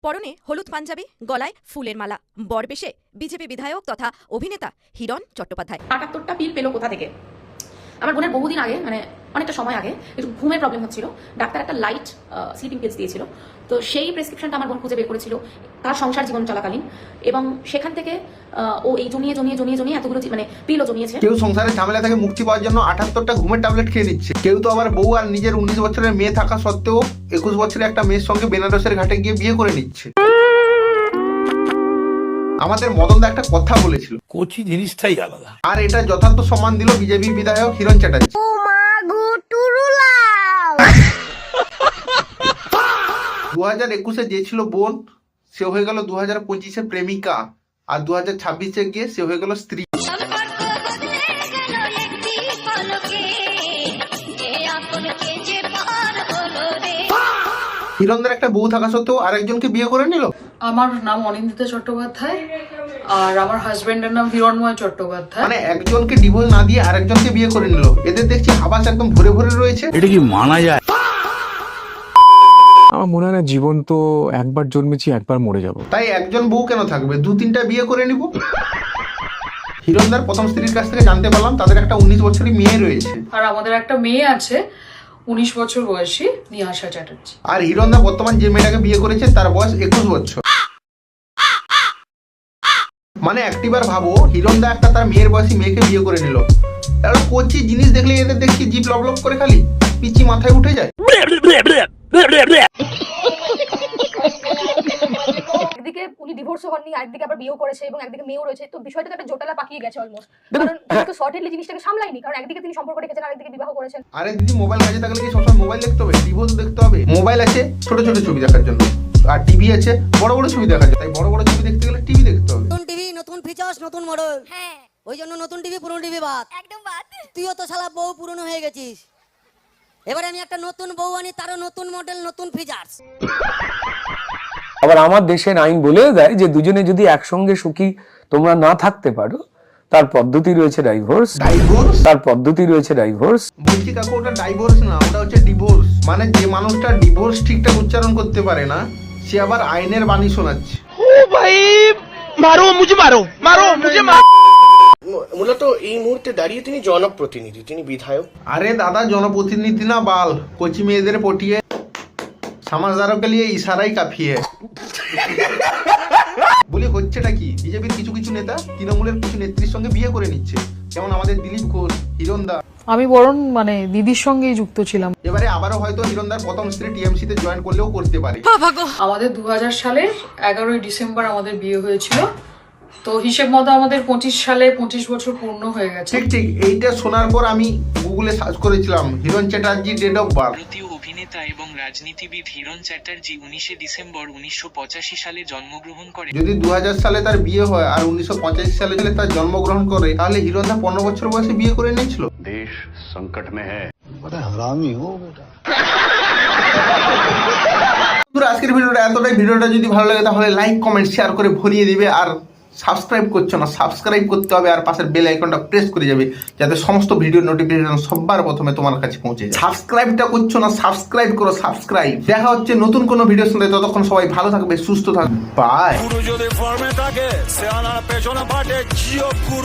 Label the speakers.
Speaker 1: পরনে হলুদ পাঞ্জাবি, গলায় ফুলের মালা, বরবেশে বিজেপি বিধায়ক তথা অভিনেতা হিরণ চট্টোপাধ্যায়।
Speaker 2: ৭৮টা পিল পেলো কোথা থেকে? আমার বোনের বহুদিন আগে, মানে অনেকটা সময় আগে, একটু ঘুমের প্রবলেম হচ্ছিল। ডাক্তার একটা লাইট স্লিপিং পিলস দিয়েছিল। তো সেই প্রেসক্রিপশনটা আমার বোন খুঁজে বের করেছিল তার সংসার জীবন চলাকালীন, এবং সেখান থেকে ও এই জমিয়ে জমিয়ে জমিয়ে জমিয়ে এতগুলো মানে পিলও জমিয়েছে।
Speaker 3: কেউ সংসারের ঝামেলা থেকে মুক্তি পাওয়ার জন্য ৭৮টা ঘুমের ট্যাবলেট খেয়ে নিচ্ছে। কেউ তো আবার বউ আর নিজের ১৯ বছরের মেয়ে থাকা সত্ত্বেও ২১ বছরের একটা মেয়ের সঙ্গে বেনারসের ঘাটে গিয়ে বিয়ে করে নিচ্ছে। আমাদের মদনদা একটা কথা বলেছিল,
Speaker 4: কোচি জিনিসটাই আলাদা।
Speaker 3: আর এটা যথার্থ সম্মান দিল বিজেপি বিধায়ক হিরণ চ্যাটার্জি। ২০২১-এ যে ছিল বোন, সে হয়ে গেল ২০২৫-এ প্রেমিকা, আর ২০২৬-এ গিয়ে সে হয়ে গেল স্ত্রী। হিরণদের একটা বউ থাকা সত্ত্বেও আরেকজনকে বিয়ে করে নিল।
Speaker 5: আমার নাম অনিন্দিতা চট্টোপাধ্যায় আর আমার হাজবেন্ডের নাম হিরণময় চট্টোপাধ্যায়।
Speaker 3: মানে একজনকে ডিভোর্স না দিয়ে আরেকজনকে বিয়ে করে নিল। এদের দেখছি হাবাস একদম ভরে ভরে রয়েছে।
Speaker 4: এটা কি মানা যায়?
Speaker 6: আমার মনে হয় না, জীবন তো একবার জন্মেছি, একবার মরে যাব।
Speaker 3: তাই একজন বউ কেন থাকবে, ২-৩টা বিয়ে করে নিব। হিরণদার প্রথম স্ত্রীর কাছ থেকে জানতে পারলাম তাদের একটা ১৯ বছরের মেয়ে রয়েছে,
Speaker 5: আর আমাদের একটা মেয়ে আছে ১৯ বছর বয়সী, নিহাসা চ্যাটার্জি।
Speaker 3: আর হিরণদা বর্তমান যে মেয়েটাকে বিয়ে করেছে তার বয়স ২১ বছর। মানে একটিবার ভাবো, হিরণদা একটা তার মেয়ের বয়সী মেয়েকে বিয়ে করে নিল। একটা কোচি জিনিস দেখলে এদের দেখছি জিভ লবলব করে খালি পিচি মাথায় উঠে যায়।
Speaker 7: একদিকে উনি ডিভোর্স হননি, আরেকদিকে আবার বিয়েও করেছে, এবং একদিকে মেয়েও রয়েছে। তো বিষয়টা তো একটা জোটালা পাকিয়ে গেছে অলমোস্ট, কারণ তিনি তো শর্টেডলি জিনিসটাকে সামলাইনি। কারণ একদিকে তিনি সম্পর্ক রেখেছেন, আরেকদিকে বিবাহ করেছেন।
Speaker 3: আরে দিদি, মোবাইল কাজে থাকলে কি সবসময় মোবাইল দেখতে হবে? ডিভোর্স দেখতে হবে? মোবাইল আছে ছোট ছোট ছবি দেখার জন্য, আর টিভি আছে বড় বড় ছবি দেখার জন্য। তাই বড় বড় ছবি দেখতে গেলে টিভি দেখতে হবে।
Speaker 8: নতুন টিভি, নতুন ফিচার্স, নতুন মডেল। হ্যাঁ, ওই জন্য নতুন টিভি পুরনো টিভি বাদ। একদম বাদ। তুইও তো শালা বউ পুরনো হয়ে গেছিস। এবারে আমি একটা নতুন বউ আনি, তারও নতুন মডেল, নতুন ফিচার্স।
Speaker 9: আবার আমার দেশের আইন বলে দেয় যে দুজনে যদি একসঙ্গে সুখী তোমরা না থাকতে পারো, তার পদ্ধতি রয়েছে ডাইভোর্স।
Speaker 3: ডাইভোর্স?
Speaker 9: তার পদ্ধতি রয়েছে ডাইভোর্স।
Speaker 3: বলছি কাকু, ওটা ডাইভোর্স না, ওটা হচ্ছে ডিভোর্স। মানে যে মানুষটা ডিভোর্স ঠিকঠাক উচ্চারণ করতে পারে না, সে আবার আইনের বাণী শোনাচ্ছে।
Speaker 4: ও ভাই, মারো মুঝে, মারো মারো মুঝে, মারো।
Speaker 10: মূলত এই মুহূর্তে দাঁড়িয়ে তিনি জনপ্রতিনিধি, তিনি বিধায়ক।
Speaker 3: আরে দাদা, জনপ্রতিনিধি না বাল, কোচি মেয়েদের পটিয়ে সমাজদারকে নিয়ে ইশারাই কাফিয়ে। বলি হচ্ছেটা কি, বিজেপির কিছু কিছু নেতা তৃণমূলের কিছু নেত্রীর সঙ্গে বিয়ে করে নিচ্ছে, যেমন আমাদের দিলীপ ঘোষ, হিরণদা।
Speaker 5: আমি বরং মানে দিদির সঙ্গেই যুক্ত ছিলাম।
Speaker 3: এবারে আবারও হয়তো হিরণদার প্রথম স্ত্রী টিএমসিতে জয়েন করলেও করতে পারে।
Speaker 5: আমাদের ২০০০ সালের ১১ই ডিসেম্বর আমাদের বিয়ে হয়েছিল। তো হিসেব মতো আমাদের ২৫ সালে ২৫ বছর পূর্ণ হয়ে গেছে।
Speaker 3: ঠিক ঠিক, এইটা শোনার পর আমি গুগলে সার্চ করেছিলাম Hiran Chatterjee date of birth.
Speaker 11: ভারতীয় অভিনেতা এবং রাজনীতিবিদ হিরণ চ্যাটার্জি ১৯ ডিসেম্বর ১৯৮৫ সালে জন্মগ্রহণ করেন।
Speaker 3: যদি ২০০০ সালে তার বিয়ে হয় আর ১৯৮৫ সালে তার জন্মগ্রহণ করে, তাহলে হিরণদা ১৫ বছর বয়সে বিয়ে করে নিয়েছিল।
Speaker 4: দেশ সংকট মে হ্যায়।
Speaker 3: আজকের ভিডিওটা এতটাই। ভিডিওটা যদি ভালো লাগে তাহলে লাইক কমেন্ট শেয়ার করে ভরিয়ে দিবে, আর সাবস্ক্রাইব করছো না সাবস্ক্রাইব করতে হবে, আর পাশের বেল আইকনটা প্রেস করে যাবে যাতে সমস্ত ভিডিও নোটিফিকেশন সবার প্রথমে তোমার কাছে পৌঁছে যায়। সাবস্ক্রাইবটা করছো না, সাবস্ক্রাইব করো, সাবস্ক্রাইব। দেখা হচ্ছে নতুন কোনো ভিডিওর সাথে, ততক্ষণ সবাই ভালো থাকবে, সুস্থ থাকবে, বাই।